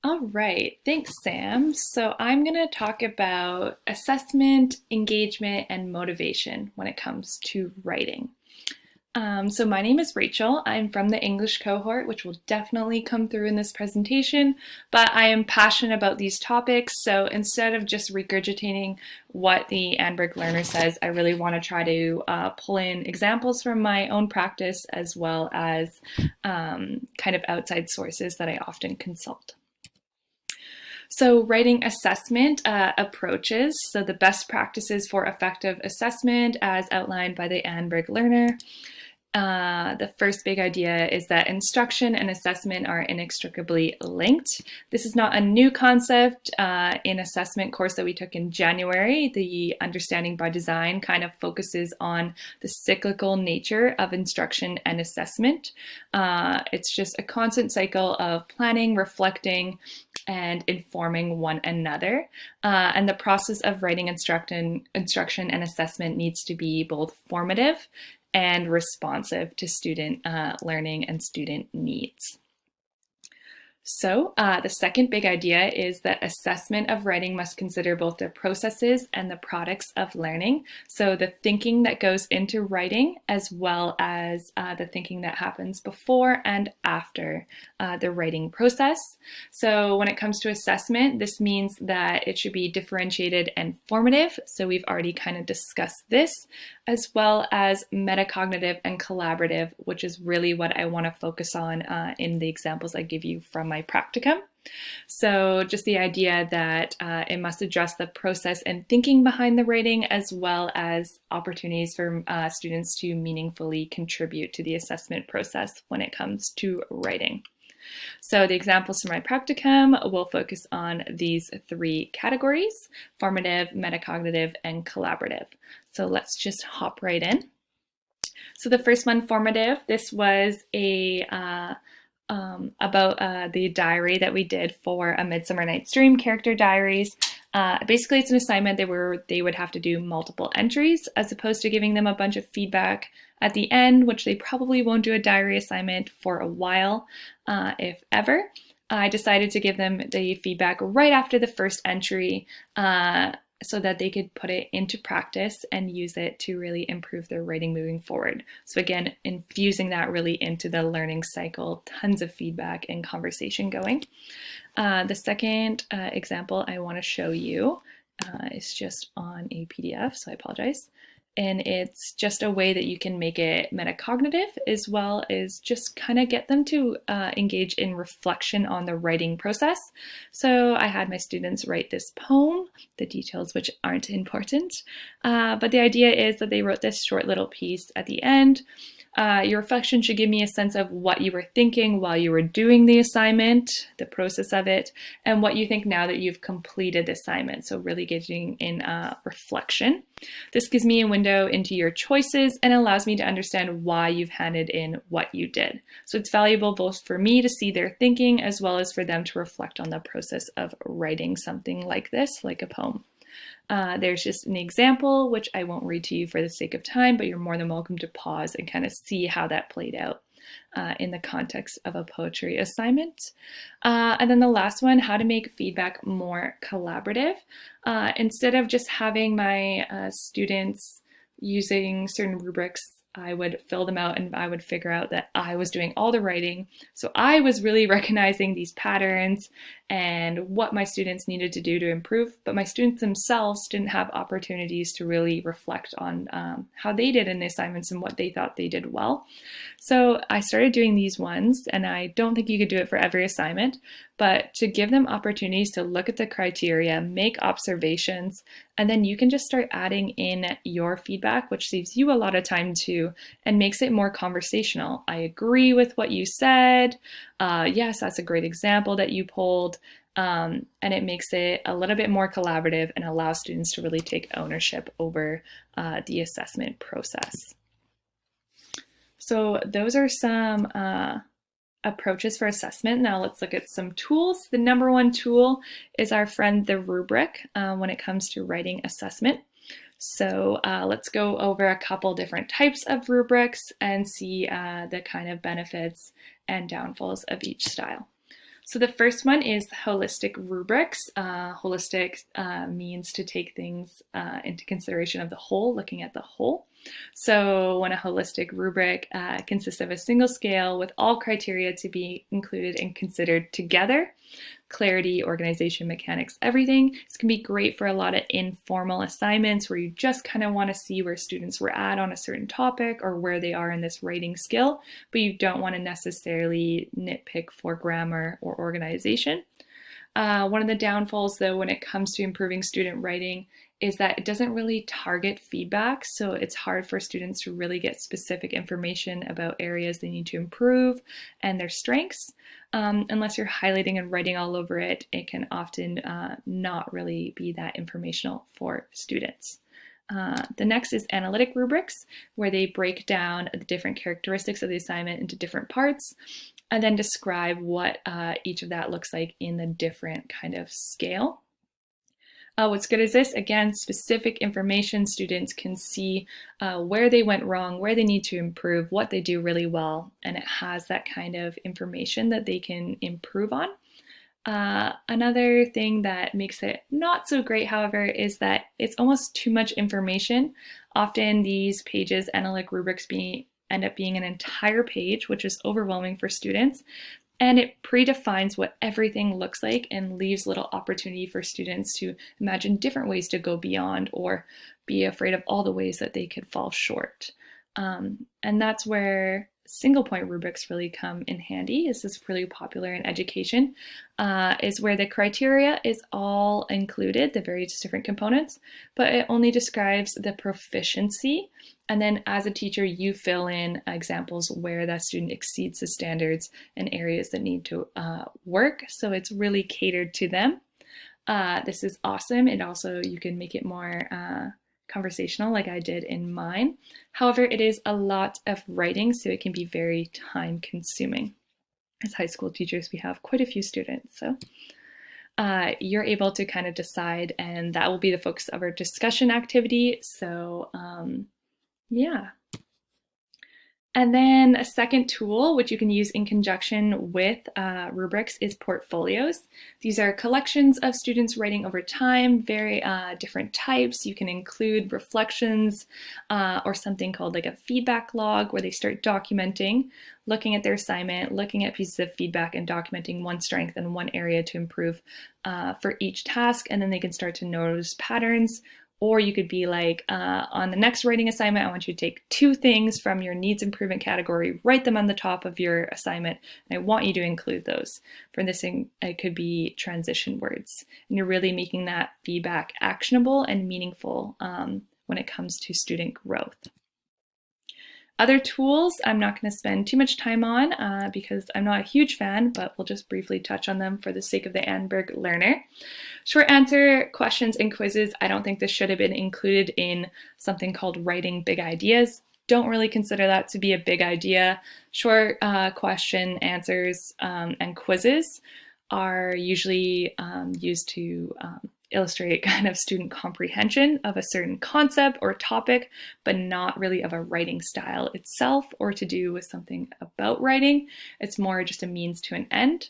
All right, thanks, Sam. So I'm going to talk about assessment, engagement, and motivation when it comes to writing. So my name is Rachel. I'm from the English cohort, which will definitely come through in this presentation, but I am passionate about these topics. So instead of just regurgitating what the Anberg learner says, I really want to try to pull in examples from my own practice as well as kind of outside sources that I often consult. So writing assessment approaches, so the best practices for effective assessment as outlined by the Anberg learner. The first big idea is that instruction and assessment are inextricably linked. This is not a new concept. In assessment course that we took in January, the Understanding by Design kind of focuses on the cyclical nature of instruction and assessment. It's just a constant cycle of planning, reflecting, and informing one another. And the process of writing instruction and assessment needs to be both formative and responsive to student learning and student needs. So the second big idea is that assessment of writing must consider both the processes and the products of learning. So the thinking that goes into writing as well as the thinking that happens before and after the writing process. So when it comes to assessment, this means that it should be differentiated and formative. So we've already kind of discussed this, as well as metacognitive and collaborative, which is really what I want to focus on in the examples I give you from my practicum. So just the idea that it must address the process and thinking behind the writing, as well as opportunities for students to meaningfully contribute to the assessment process when it comes to writing. So the examples from my practicum will focus on these three categories: formative, metacognitive, and collaborative. So let's just hop right in. So the first one, formative, this was about the diary that we did for A Midsummer Night's Dream character diaries. Basically, it's an assignment they would have to do multiple entries as opposed to giving them a bunch of feedback at the end, which they probably won't do a diary assignment for a while, if ever. I decided to give them the feedback right after the first entry so that they could put it into practice and use it to really improve their writing moving forward. So again, infusing that really into the learning cycle, tons of feedback and conversation going. The second example I want to show you is just on a PDF, so I apologize. And it's just a way that you can make it metacognitive, as well as just kind of get them to engage in reflection on the writing process. So I had my students write this poem, the details which aren't important, but the idea is that they wrote this short little piece at the end. Your reflection should give me a sense of what you were thinking while you were doing the assignment, the process of it, and what you think now that you've completed the assignment. So really getting in reflection. This gives me a window into your choices and allows me to understand why you've handed in what you did. So it's valuable both for me to see their thinking as well as for them to reflect on the process of writing something like this, like a poem. There's just an example, which I won't read to you for the sake of time, but you're more than welcome to pause and kind of see how that played out in the context of a poetry assignment. And then the last one, how to make feedback more collaborative. Instead of just having my students using certain rubrics, I would fill them out and I would figure out that I was doing all the writing. So I was really recognizing these patterns and what my students needed to do to improve, but my students themselves didn't have opportunities to really reflect on how they did in the assignments and what they thought they did well. So I started doing these ones, and I don't think you could do it for every assignment, but to give them opportunities to look at the criteria, make observations, and then you can just start adding in your feedback, which saves you a lot of time too, and makes it more conversational. I agree with what you said. Yes, that's a great example that you pulled. And it makes it a little bit more collaborative and allows students to really take ownership over the assessment process. So those are some approaches for assessment. Now let's look at some tools. The number one tool is our friend, the rubric, when it comes to writing assessment. So let's go over a couple different types of rubrics and see the kind of benefits and downfalls of each style. So the first one is holistic rubrics. Holistic means to take things into consideration of the whole, looking at the whole. So when a holistic rubric consists of a single scale with all criteria to be included and considered together, clarity, organization, mechanics, everything. This can be great for a lot of informal assignments where you just kind of want to see where students were at on a certain topic or where they are in this writing skill, but you don't want to necessarily nitpick for grammar or organization. One of the downfalls, though, when it comes to improving student writing is that it doesn't really target feedback. So it's hard for students to really get specific information about areas they need to improve and their strengths. Unless you're highlighting and writing all over it, it can often not really be that informational for students. The next is analytic rubrics, where they break down the different characteristics of the assignment into different parts and then describe what each of that looks like in the different kind of scale. What's good is this, again, specific information. Students can see where they went wrong, where they need to improve, what they do really well, and it has that kind of information that they can improve on. Another thing that makes it not so great, however, is that it's almost too much information. Often these pages, analytic rubrics, end up being an entire page, which is overwhelming for students. And it predefines what everything looks like and leaves little opportunity for students to imagine different ways to go beyond or be afraid of all the ways that they could fall short. And that's where single point rubrics really come in handy. This is really popular in education, is where the criteria is all included, the various different components, but it only describes the proficiency. And then as a teacher, you fill in examples where that student exceeds the standards and areas that need to work. So it's really catered to them. This is awesome. And also you can make it more conversational like I did in mine. However, it is a lot of writing, so it can be very time consuming. As high school teachers, we have quite a few students, so you're able to kind of decide, and that will be the focus of our discussion activity. So yeah. And then a second tool, which you can use in conjunction with rubrics, is portfolios. These are collections of students writing over time, very different types. You can include reflections or something called like a feedback log where they start documenting, looking at their assignment, looking at pieces of feedback and documenting one strength and one area to improve for each task. And then they can start to notice patterns. Or you could be like, on the next writing assignment, I want you to take 2 things from your needs improvement category, write them on the top of your assignment, and I want you to include those. For this thing, it could be transition words. And you're really making that feedback actionable and meaningful when it comes to student growth. Other tools I'm not going to spend too much time on because I'm not a huge fan, but we'll just briefly touch on them for the sake of the Annberg learner. Short answer questions and quizzes. I don't think this should have been included in something called writing big ideas. Don't really consider that to be a big idea. Short question answers and quizzes are usually used to illustrate kind of student comprehension of a certain concept or topic, but not really of a writing style itself or to do with something about writing. It's more just a means to an end.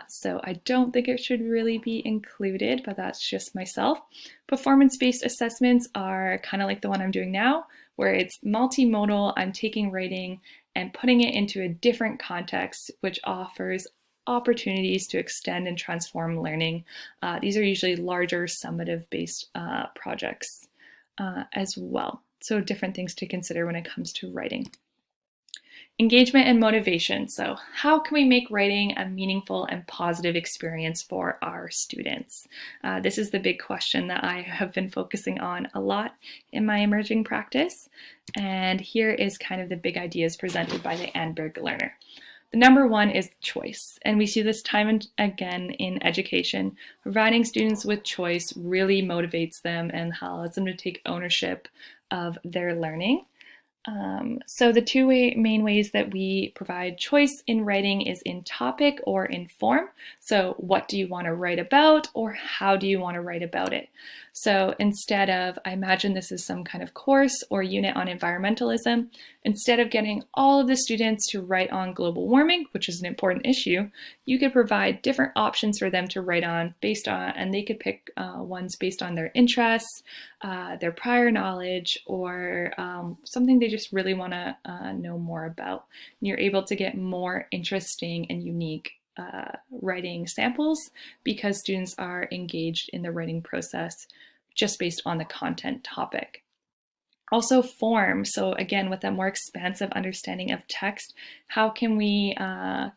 So I don't think it should really be included, but that's just myself. Performance-based assessments are kind of like the one I'm doing now, where it's multimodal. I'm taking writing and putting it into a different context, which offers opportunities to extend and transform learning. These are usually larger summative based projects as well. So different things to consider when it comes to writing. Engagement and motivation. So how can we make writing a meaningful and positive experience for our students? This is the big question that I have been focusing on a lot in my emerging practice. And here is kind of the big ideas presented by the Annberg learner. The number one is choice, and we see this time and again in education. Providing students with choice really motivates them and allows them to take ownership of their learning. So the two main ways that we provide choice in writing is in topic or in form. So what do you want to write about, or how do you want to write about it? So instead of, I imagine this is some kind of course or unit on environmentalism, instead of getting all of the students to write on global warming, which is an important issue, you could provide different options for them to write on based on, and they could pick ones based on their interests, their prior knowledge, or something they just really want to know more about. And you're able to get more interesting and unique writing samples because students are engaged in the writing process just based on the content topic. Also form, so again, with a more expansive understanding of text, how can we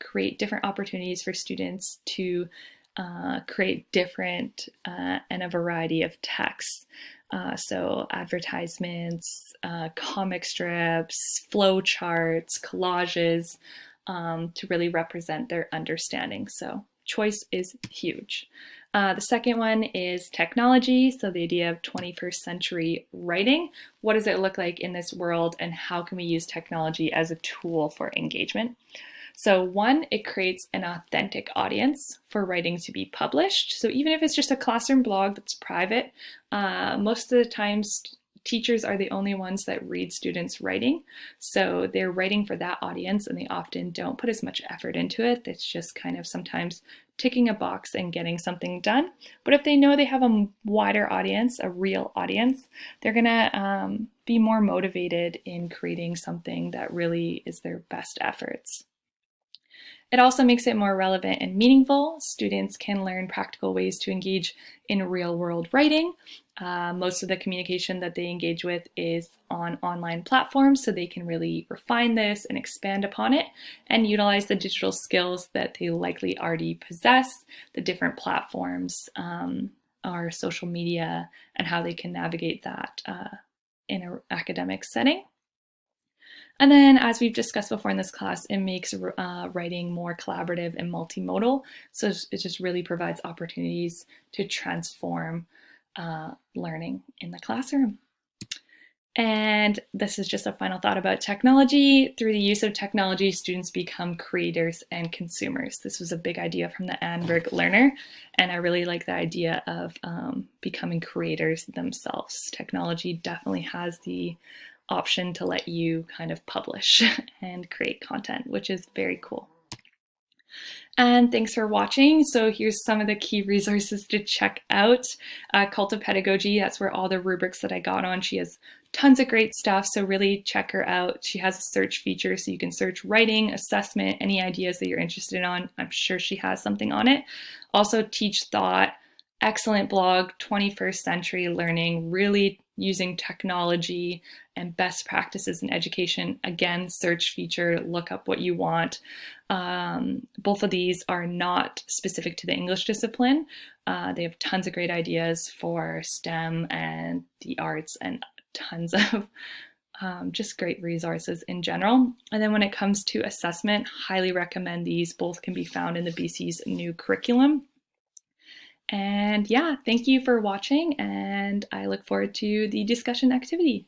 create different opportunities for students to create different and a variety of texts. So advertisements, comic strips, flow charts, collages, to really represent their understanding. So choice is huge. The second one is technology. So the idea of 21st century writing. What does it look like in this world, and how can we use technology as a tool for engagement? So one, it creates an authentic audience for writing to be published. So even if it's just a classroom blog that's private, most of the times teachers are the only ones that read students' writing. So they're writing for that audience, and they often don't put as much effort into it. It's just kind of sometimes ticking a box and getting something done. But if they know they have a wider audience, a real audience, they're gonna be more motivated in creating something that really is their best efforts. It also makes it more relevant and meaningful. Students can learn practical ways to engage in real-world writing. Most of the communication that they engage with is on online platforms, so they can really refine this and expand upon it and utilize the digital skills that they likely already possess, the different platforms, our social media, and how they can navigate that in an academic setting. And then, as we've discussed before in this class, it makes writing more collaborative and multimodal. So it just really provides opportunities to transform learning in the classroom. And this is just a final thought about technology. Through the use of technology, students become creators and consumers. This was a big idea from the Annberg learner, and I really like the idea of becoming creators themselves. Technology definitely has the option to let you kind of publish and create content, which is very cool. And thanks for watching. So here's some of the key resources to check out. Cult of Pedagogy, that's where all the rubrics that I got on. She has tons of great stuff, so really check her out. She has a search feature, so you can search writing, assessment, any ideas that you're interested in. I'm sure she has something on it. Also, Teach Thought, excellent blog, 21st century learning, really using technology and best practices in education. Again, search feature, look up what you want. Both of these are not specific to the English discipline. They have tons of great ideas for STEM and the arts and tons of just great resources in general. And then when it comes to assessment, highly recommend these. Both can be found in the BC's new curriculum. And yeah, thank you for watching, and I look forward to the discussion activity.